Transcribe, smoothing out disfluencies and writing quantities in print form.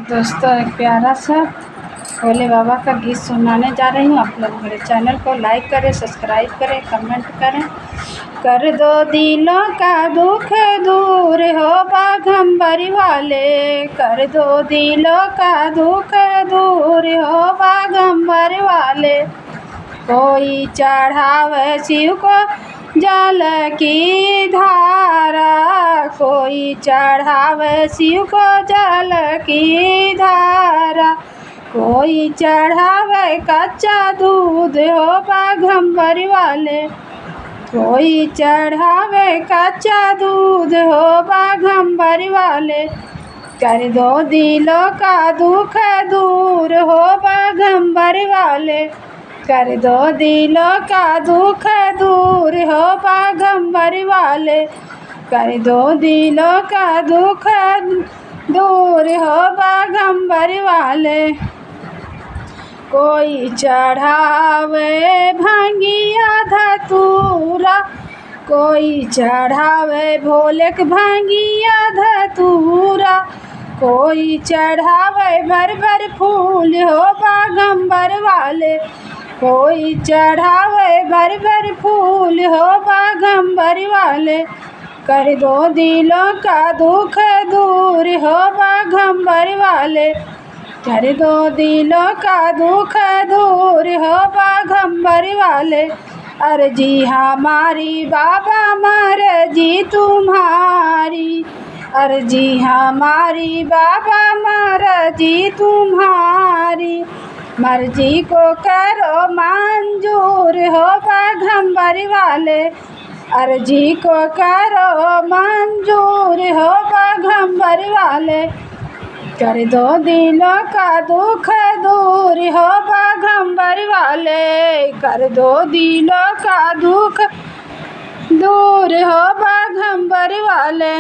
दोस्तों, एक प्यारा सा भोले बाबा का गीत सुनाने जा रही हूँ। आप लोग मेरे चैनल को लाइक करें, सब्सक्राइब करें, कमेंट करें। कर दो दिलों का दुख दूर हो बाघंबर वाले, कर दो दिलों का दुख दूर हो बाघंबर वाले। कोई चढ़ावे शिव को जल की धारा, कोई चढ़ावे शिव को जल की धारा, कोई चढ़ावे कच्चा दूध हो बाघंबर वाले, कोई चढ़ावे कच्चा दूध हो बाघंबर वाले। कर दो दिलों का दुख दूर हो बाघंबर वाले, कर दो दिलों का दुख दूर हो बाघंबर वाले, कर दो दिलों का दुख दूर हो बाघंबर वाले। कोई चढ़ावे भांगिया धतूरा, कोई चढ़ावे भोलेक भांगिया धतूरा, कोई चढ़ावे भर भर फूल हो बाघंबर वाले, कोई चढ़ावे भर भर फूल हो बाघंबर वाले। कर दो दिलों का दुख दूर हो बाघंबर वाले, कर दो दिलों का दुख दूर हो बाघंबर वाले। अर्जी हमारी बाबा मर्जी तुम्हारी, अर्जी हमारी बाबा मर्जी तुम्हारी, मर्जी को करो मंजूर हो बाघंबर वाले, अर्जी को करो मंजूर हो बाघंबर वाले। कर दो दिलों का दुख दूर हो बाघंबर वाले, कर दो दिलों का दुख दूर हो बाघंबर वाले।